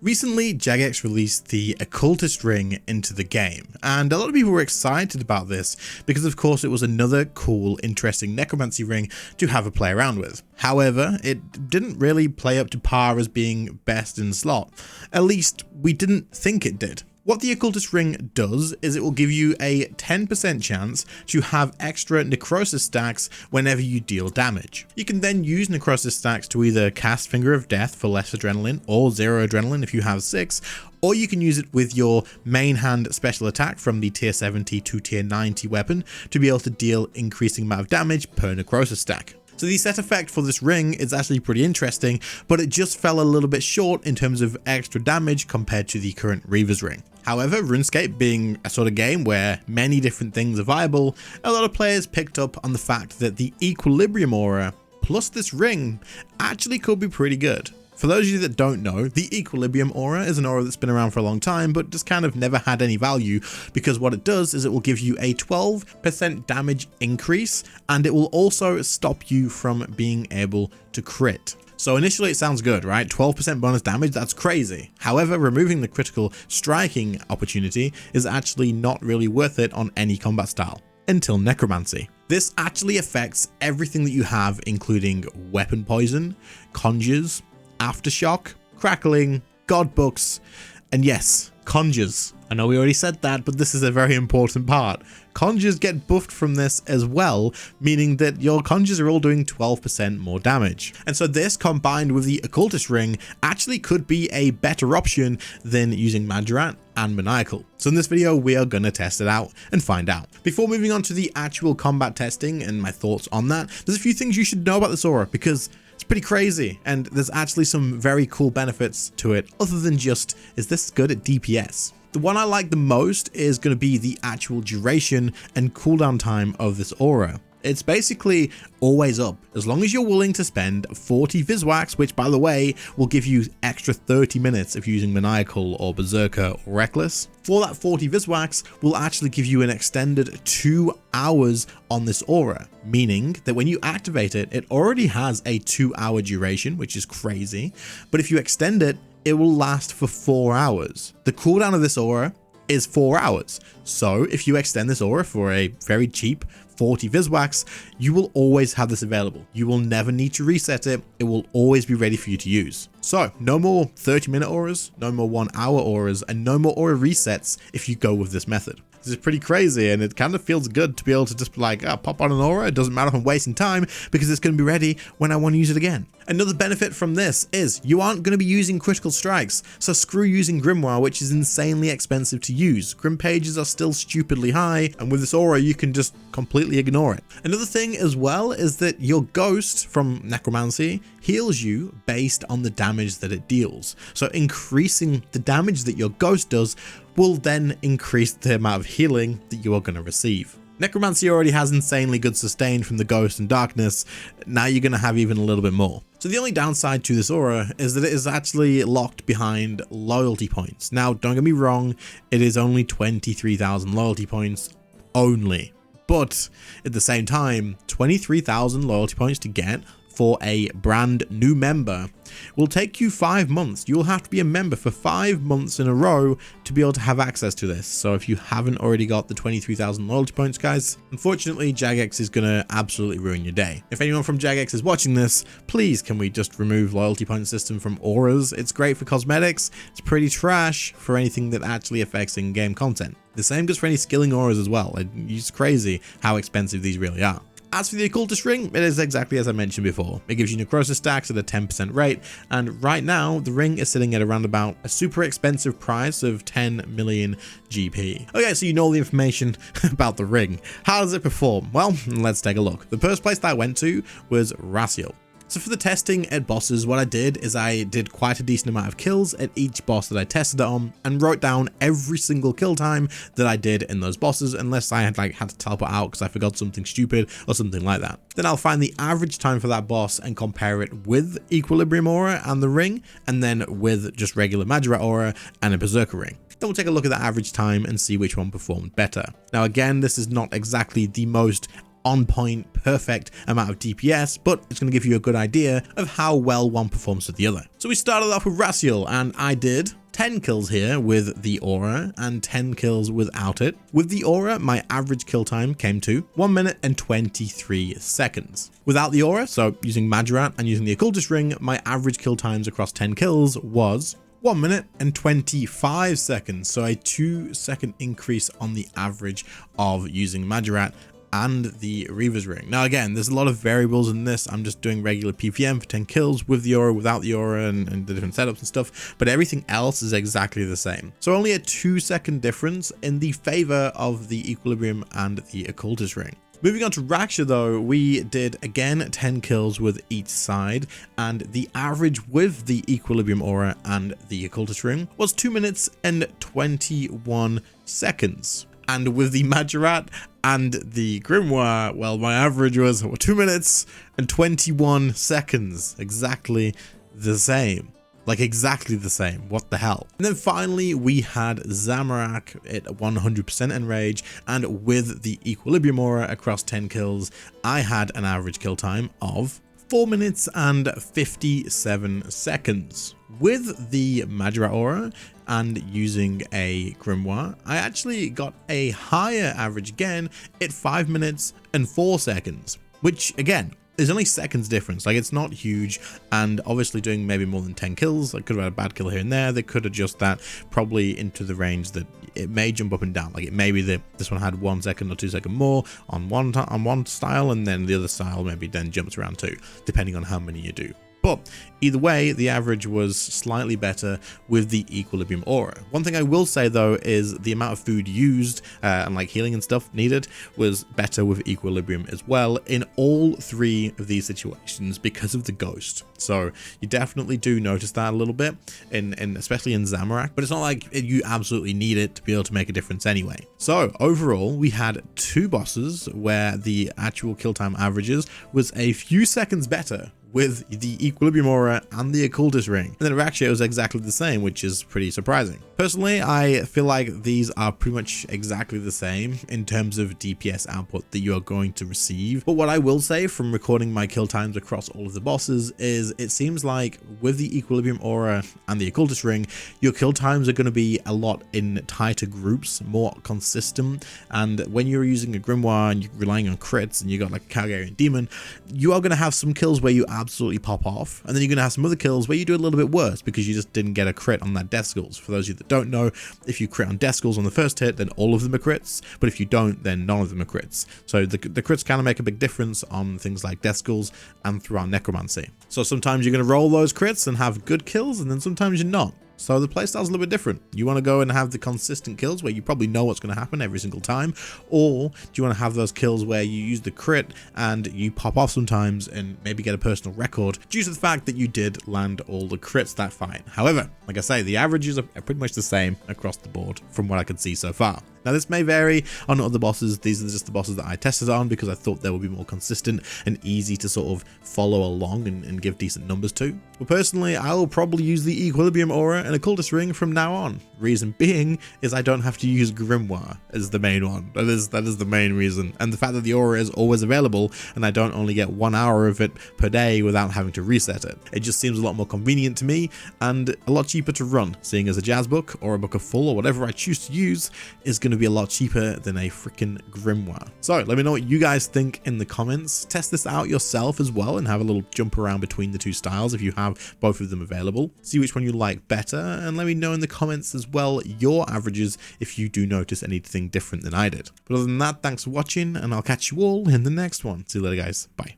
Recently, Jagex released the Occultist Ring into the game, and a lot of people were excited about this because of course it was another cool, interesting Necromancy ring to have a play around with. However, it didn't really play up to par as being best in slot. At least, we didn't think it did. What the Occultist Ring does is it will give you a 10% chance to have extra Necrosis stacks whenever you deal damage. You can then use Necrosis stacks to either cast Finger of Death for less adrenaline or 0 adrenaline if you have 6, or you can use it with your main hand special attack from the tier 70 to tier 90 weapon to be able to deal increasing amount of damage per Necrosis stack. So the set effect for this ring is actually pretty interesting, but it just fell a little bit short in terms of extra damage compared to the current Reaver's Ring. However, RuneScape being a sort of game where many different things are viable, a lot of players picked up on the fact that the Equilibrium aura plus this ring actually could be pretty good. For those of you that don't know, the Equilibrium aura is an aura that's been around for a long time, but just kind of never had any value because what it does is it will give you a 12% damage increase, and it will also stop you from being able to crit. So initially it sounds good, right? 12% bonus damage, that's crazy. However, removing the critical striking opportunity is actually not really worth it on any combat style until Necromancy. This actually affects everything that you have, including weapon poison, conjures, aftershock, crackling, god books, and yes, conjures. I know we already said that, but this is a very important part. Conjures get buffed from this as well, meaning that your conjures are all doing 12% more damage. And so this combined with the Occultist Ring actually could be a better option than using Mahjarat and Maniacal. So in this video, we are going to test it out and find out. Before moving on to the actual combat testing and my thoughts on that, there's a few things you should know about this aura because it's pretty crazy and there's actually some very cool benefits to it other than just, is this good at DPS? The one I like the most is going to be the actual duration and cooldown time of this aura. It's basically always up, as long as you're willing to spend 40 Viswax, which by the way, will give you extra 30 minutes if you're using Maniacal or Berserker or Reckless. For that 40 Viswax will actually give you an extended 2 hours on this aura, meaning that when you activate it, it already has a 2-hour duration, which is crazy, but if you extend it, it will last for 4 hours. The cooldown of this aura is 4 hours. So if you extend this aura for a very cheap 40 Viswax, you will always have this available. You will never need to reset it. It will always be ready for you to use. So no more 30-minute auras, no more 1-hour auras, and no more aura resets if you go with this method. This is pretty crazy, and it kind of feels good to be able to just be like, pop on an aura. It doesn't matter if I'm wasting time because it's going to be ready when I want to use it again. Another benefit from this is you aren't going to be using critical strikes, so screw using Grimoire, which is insanely expensive to use. Grim pages are still stupidly high, and with this aura, you can just completely ignore it. Another thing as well is that your ghost from Necromancy heals you based on the damage that it deals. So increasing the damage that your ghost does will then increase the amount of healing that you are going to receive. Necromancy already has insanely good sustain from the Ghost and Darkness, now you're going to have even a little bit more. So the only downside to this aura is that it is actually locked behind loyalty points. Now don't get me wrong, it is only 23,000 loyalty points only, but at the same time 23,000 loyalty points to get for a brand new member will take you 5 months. You'll have to be a member for 5 months in a row to be able to have access to this. So if you haven't already got the 23,000 loyalty points, guys, unfortunately Jagex is going to absolutely ruin your day. If anyone from Jagex is watching this, please can we just remove loyalty point system from auras? It's great for cosmetics. It's pretty trash for anything that actually affects in-game content. The same goes for any skilling auras as well. It's crazy how expensive these really are. As for the Occultist Ring, it is exactly as I mentioned before. It gives you Necrosis stacks at a 10% rate, and right now the ring is sitting at around about a super expensive price of 10 million GP. Okay, so you know all the information about the ring. How does it perform? Well, let's take a look. The first place that I went to was Raciel. So for the testing at bosses, what I did is I did quite a decent amount of kills at each boss that I tested it on and wrote down every single kill time that I did in those bosses, unless I had to teleport out because I forgot something stupid or something like that. Then I'll find the average time for that boss and compare it with Equilibrium aura and the ring, and then with just regular Mahjarat aura and a Berserker ring. Then we'll take a look at the average time and see which one performed better. Now again, this is not exactly the most on point, perfect amount of DPS, but it's going to give you a good idea of how well one performs to the other. So we started off with Raziel, and I did 10 kills here with the aura and 10 kills without it. With the aura, my average kill time came to 1 minute and 23 seconds. Without the aura, so using Mahjarat and using the Occultist ring, my average kill times across 10 kills was 1 minute and 25 seconds. So a 2-second increase on the average of using Mahjarat and the Reaver's Ring. Now again, there's a lot of variables in this. I'm just doing regular PPM for 10 kills with the aura, without the aura, and the different setups and stuff, but everything else is exactly the same. So only a 2-second difference in the favor of the Equilibrium and the Occultist ring. Moving on to Raksha though, we did again 10 kills with each side, and the average with the Equilibrium aura and the Occultist ring was 2 minutes and 21 seconds. And with the Mahjarat and the Grimoire, well, my average was 2 minutes and 21 seconds. Exactly the same. Like exactly the same. What the hell? And then finally we had Zamorak at 100% enrage, and with the Equilibrium aura across 10 kills, I had an average kill time of 4 minutes and 57 seconds. With the Mahjarat aura and using a Grimoire, I actually got a higher average again at 5 minutes and 4 seconds, which again, there's only seconds difference. Like, it's not huge, and obviously doing maybe more than 10 kills, I could have had a bad kill here and there. They could adjust that probably into the range that it may jump up and down. Like, it may be that this one had 1 second or 2 seconds more on one style, and then the other style maybe then jumps around too, depending on how many you do. But either way, the average was slightly better with the Equilibrium aura. One thing I will say though is the amount of food used and like healing and stuff needed was better with Equilibrium as well in all 3 of these situations because of the ghost. So you definitely do notice that a little bit, especially in Zamorak, but it's not like you absolutely need it to be able to make a difference anyway. So overall, we had 2 bosses where the actual kill time averages was a few seconds better with the Equilibrium aura and the Occultist ring. And then Raksha was exactly the same, which is pretty surprising. Personally, I feel like these are pretty much exactly the same in terms of DPS output that you are going to receive. But what I will say from recording my kill times across all of the bosses is it seems like with the Equilibrium aura and the Occultist ring, your kill times are going to be a lot in tighter groups, more consistent. And when you're using a Grimoire and you're relying on crits and you got like a Calgarian Demon, you are going to have some kills where you absolutely pop off, and then you're gonna have some other kills where you do a little bit worse because you just didn't get a crit on that death skulls. For those of you that don't know, if you crit on death skulls on the first hit, then all of them are crits, but if you don't, then none of them are crits. So the crits kind of make a big difference on things like death skulls and throughout Necromancy. So sometimes you're gonna roll those crits and have good kills, and then sometimes you're not. So the playstyle's a little bit different. You want to go and have the consistent kills where you probably know what's going to happen every single time, or do you want to have those kills where you use the crit and you pop off sometimes and maybe get a personal record due to the fact that you did land all the crits that fight. However, like I say, the averages are pretty much the same across the board from what I can see so far. Now this may vary on other bosses. These are just the bosses that I tested on because I thought they would be more consistent and easy to sort of follow along and give decent numbers to. But personally, I will probably use the Equilibrium aura and Occultist ring from now on. Reason being is I don't have to use Grimoire as the main one. That is the main reason. And the fact that the aura is always available and I don't only get 1 hour of it per day without having to reset it. It just seems a lot more convenient to me and a lot cheaper to run, seeing as a jazz book or a book of full or whatever I choose to use is going to be a lot cheaper than a freaking Grimoire. So let me know what you guys think in the comments. Test this out yourself as well and have a little jump around between the 2 styles if you have both of them available. See which one you like better, and let me know in the comments as well your averages if you do notice anything different than I did. But other than that, thanks for watching, and I'll catch you all in the next one. See you later guys. Bye.